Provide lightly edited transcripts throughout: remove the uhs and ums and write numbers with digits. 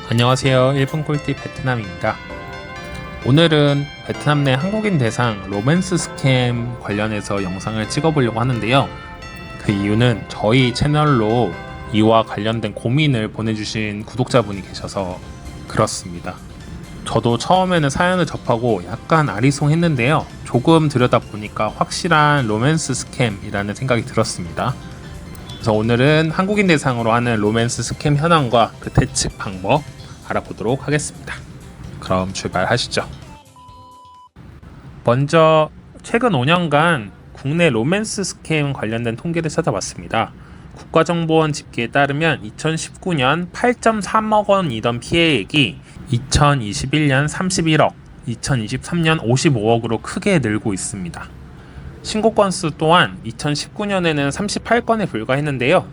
안녕하세요. 일본 꿀팁 베트남입니다. 오늘은 베트남 내 한국인 대상 로맨스 스캠 관련해서 영상을 찍어보려고 하는데요. 그 이유는 저희 채널로 이와 관련된 고민을 보내주신 구독자분이 계셔서 그렇습니다. 저도 처음에는 사연을 접하고 약간 아리송했는데요. 조금 들여다보니까 확실한 로맨스 스캠이라는 생각이 들었습니다. 그래서 오늘은 한국인 대상으로 하는 로맨스 스캠 현황과 그 대책 방법 알아보도록 하겠습니다. 그럼 출발하시죠. 먼저 최근 5년간 국내 로맨스 스캠 관련된 통계를 찾아봤습니다. 국가정보원 집계에 따르면 2019년 8.3억 원이던 피해액이 2021년 31억, 2023년 55억으로 크게 늘고 있습니다. 신고 건수 또한 2019년에는 38건에 불과했는데요.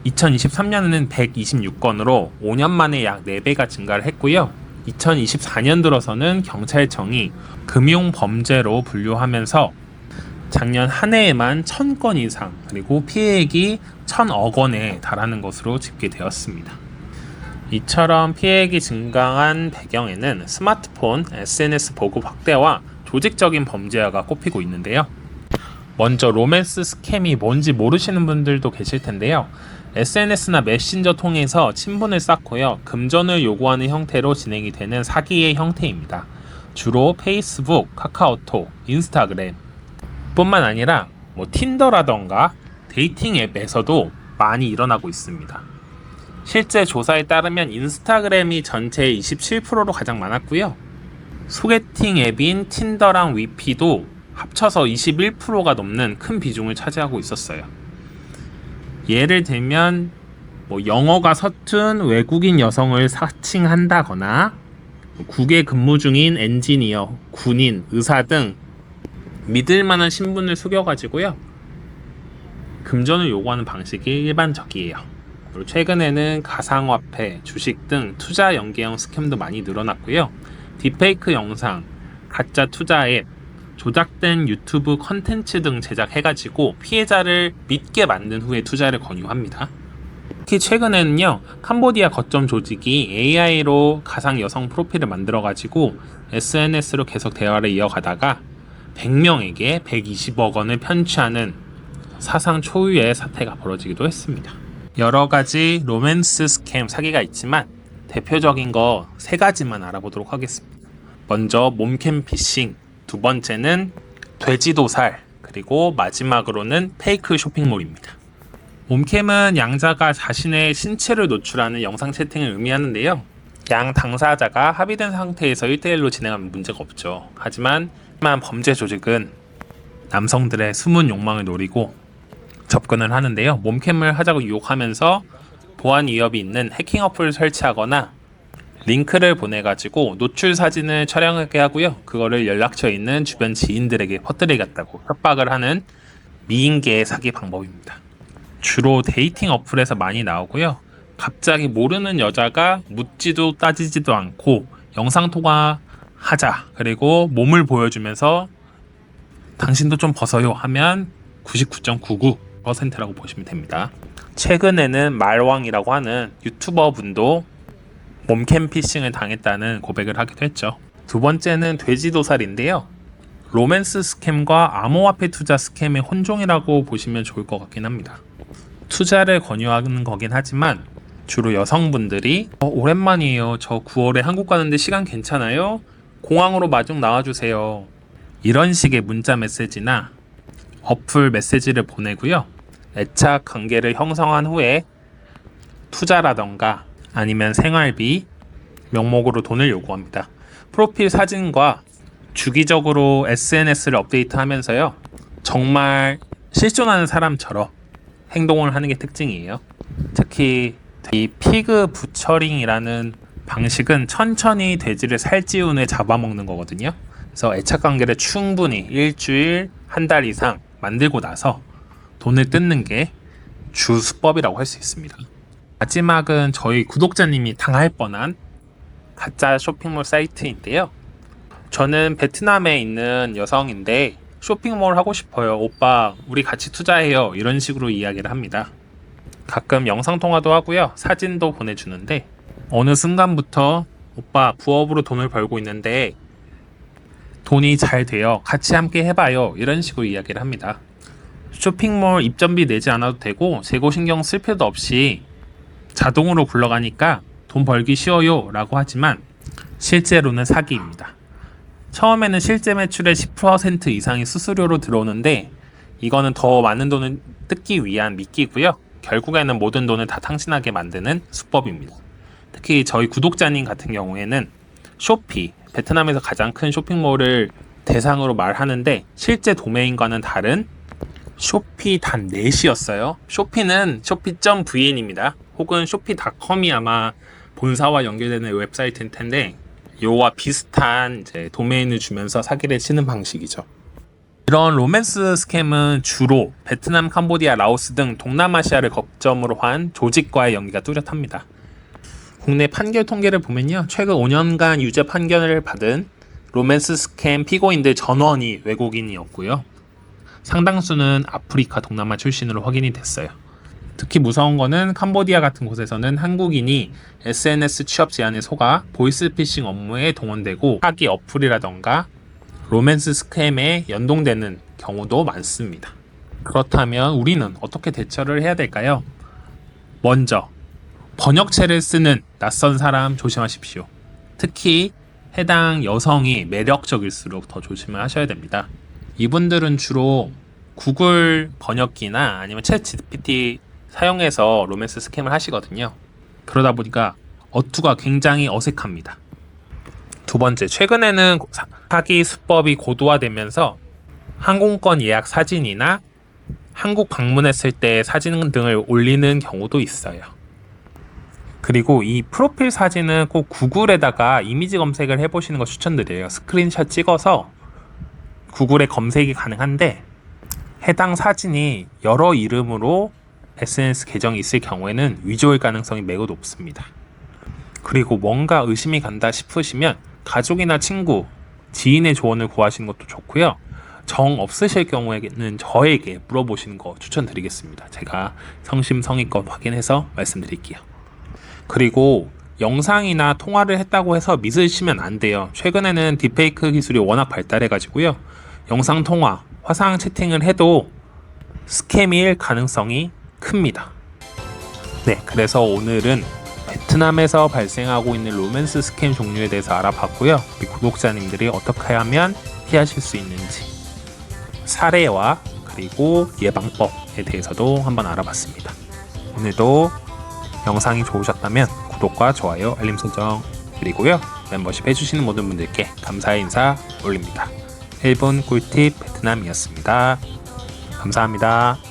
2023년에는 126건으로 5년 만에 약 4배가 증가를 했고요. 2024년 들어서는 경찰청이 금융범죄로 분류하면서 작년 한 해에만 1000건 이상 그리고 피해액이 1000억 원에 달하는 것으로 집계되었습니다. 이처럼 피해액이 증가한 배경에는 스마트폰, SNS 보급 확대와 조직적인 범죄화가 꼽히고 있는데요. 먼저 로맨스 스캠이 뭔지 모르시는 분들도 계실 텐데요. SNS나 메신저 통해서 친분을 쌓고요. 금전을 요구하는 형태로 진행이 되는 사기의 형태입니다. 주로 페이스북, 카카오톡, 인스타그램 뿐만 아니라 틴더라던가 데이팅 앱에서도 많이 일어나고 있습니다. 실제 조사에 따르면 인스타그램이 전체의 27%로 가장 많았고요. 소개팅 앱인 틴더랑 위피도 합쳐서 21%가 넘는 큰 비중을 차지하고 있었어요. 예를 들면 영어가 서툰 외국인 여성을 사칭한다거나 국외 근무 중인 엔지니어, 군인, 의사 등 믿을만한 신분을 속여가지고요. 금전을 요구하는 방식이 일반적이에요. 그리고 최근에는 가상화폐, 주식 등 투자 연계형 스캠도 많이 늘어났고요. 딥페이크 영상, 가짜 투자 앱, 조작된 유튜브 컨텐츠 등 제작해가지고 피해자를 믿게 만든 후에 투자를 권유합니다. 특히 최근에는요, 캄보디아 거점 조직이 AI로 가상 여성 프로필을 만들어가지고 SNS로 계속 대화를 이어가다가 100명에게 120억 원을 편취하는 사상 초유의 사태가 벌어지기도 했습니다. 여러 가지 로맨스 스캠 사기가 있지만 대표적인 거 3가지만 알아보도록 하겠습니다. 먼저 몸캠 피싱, 두 번째는 돼지도살, 그리고 마지막으로는 페이크 쇼핑몰입니다. 몸캠은 양자가 자신의 신체를 노출하는 영상 채팅을 의미하는데요. 양 당사자가 합의된 상태에서 1대1로 진행하면 문제가 없죠. 하지만 범죄 조직은 남성들의 숨은 욕망을 노리고 접근을 하는데요. 몸캠을 하자고 유혹하면서 보안 위협이 있는 해킹 어플을 설치하거나 링크를 보내가지고 노출 사진을 촬영하게 하고요. 그거를 연락처에 있는 주변 지인들에게 퍼뜨리겠다고 협박을 하는 미인계의 사기 방법입니다. 주로 데이팅 어플에서 많이 나오고요. 갑자기 모르는 여자가 묻지도 따지지도 않고 영상통화하자, 그리고 몸을 보여주면서 당신도 좀 벗어요 하면 99.99%라고 보시면 됩니다. 최근에는 말왕이라고 하는 유튜버 분도 몸캠 피싱을 당했다는 고백을 하기도 했죠. 두 번째는 돼지도살인데요. 로맨스 스캠과 암호화폐 투자 스캠의 혼종이라고 보시면 좋을 것 같긴 합니다. 투자를 권유하는 거긴 하지만 주로 여성분들이 오랜만이에요. 저 9월에 한국 가는데 시간 괜찮아요? 공항으로 마중 나와주세요. 이런 식의 문자 메시지나 어플 메시지를 보내고요. 애착 관계를 형성한 후에 투자라던가 아니면 생활비 명목으로 돈을 요구합니다. 프로필 사진과 주기적으로 SNS를 업데이트하면서요. 정말 실존하는 사람처럼 행동을 하는 게 특징이에요. 특히 이 피그 부처링이라는 방식은 천천히 돼지를 살찌운 후에 잡아먹는 거거든요. 그래서 애착관계를 충분히 일주일, 한 달 이상 만들고 나서 돈을 뜯는 게 주 수법이라고 할 수 있습니다. 마지막은 저희 구독자님이 당할 뻔한 가짜 쇼핑몰 사이트인데요. 저는 베트남에 있는 여성인데 쇼핑몰 하고 싶어요. 오빠 우리 같이 투자해요. 이런 식으로 이야기를 합니다. 가끔 영상통화도 하고요. 사진도 보내주는데 어느 순간부터 오빠 부업으로 돈을 벌고 있는데 돈이 잘 돼요. 같이 함께 해봐요. 이런 식으로 이야기를 합니다. 쇼핑몰 입점비 내지 않아도 되고 재고 신경 쓸 필요도 없이 자동으로 굴러가니까 돈 벌기 쉬워요 라고 하지만 실제로는 사기입니다. 처음에는 실제 매출의 10% 이상이 수수료로 들어오는데 이거는 더 많은 돈을 뜯기 위한 미끼고요. 결국에는 모든 돈을 다 탕진하게 만드는 수법입니다. 특히 저희 구독자님 같은 경우에는 쇼피, 베트남에서 가장 큰 쇼핑몰을 대상으로 말하는데 실제 도메인과는 다른 쇼피.net이었어요. 쇼피는 쇼피.vn입니다. 혹은 쇼피.com이 아마 본사와 연결되는 웹사이트일 텐데 요와 비슷한 이제 도메인을 주면서 사기를 치는 방식이죠. 이런 로맨스 스캠은 주로 베트남, 캄보디아, 라오스 등 동남아시아를 거점으로 한 조직과의 연계가 뚜렷합니다. 국내 판결 통계를 보면요, 최근 5년간 유죄 판결을 받은 로맨스 스캠 피고인들 전원이 외국인이었고요. 상당수는 아프리카, 동남아 출신으로 확인이 됐어요. 특히 무서운 거는 캄보디아 같은 곳에서는 한국인이 SNS 취업 제안에 속아 보이스피싱 업무에 동원되고 사기 어플이라던가 로맨스 스캠에 연동되는 경우도 많습니다. 그렇다면 우리는 어떻게 대처를 해야 될까요? 먼저 번역체를 쓰는 낯선 사람 조심하십시오. 특히 해당 여성이 매력적일수록 더 조심을 하셔야 됩니다. 이분들은 주로 구글 번역기나 아니면 챗 GPT 사용해서 로맨스 스캠을 하시거든요. 그러다 보니까 어투가 굉장히 어색합니다. 두 번째, 최근에는 사기 수법이 고도화되면서 항공권 예약 사진이나 한국 방문했을 때 사진 등을 올리는 경우도 있어요. 그리고 이 프로필 사진은 꼭 구글에다가 이미지 검색을 해보시는 거 추천드려요. 스크린샷 찍어서 구글에 검색이 가능한데 해당 사진이 여러 이름으로 SNS 계정이 있을 경우에는 위조일 가능성이 매우 높습니다. 그리고 뭔가 의심이 간다 싶으시면 가족이나 친구, 지인의 조언을 구하시는 것도 좋고요. 정 없으실 경우에는 저에게 물어보시는 거 추천드리겠습니다. 제가 성심성의껏 확인해서 말씀드릴게요. 그리고 영상이나 통화를 했다고 해서 믿으시면 안 돼요. 최근에는 딥페이크 기술이 워낙 발달해가지고요. 영상 통화, 화상 채팅을 해도 스캠일 가능성이 큽니다. 네, 그래서 오늘은 베트남에서 발생하고 있는 로맨스 스캠 종류에 대해서 알아봤고요. 우리 구독자님들이 어떻게 하면 피하실 수 있는지 사례와 그리고 예방법에 대해서도 한번 알아봤습니다. 오늘도 영상이 좋으셨다면 구독과 좋아요, 알림 설정 그리고요 멤버십 해주시는 모든 분들께 감사의 인사 올립니다. 1분 꿀팁 베트남이었습니다. 감사합니다.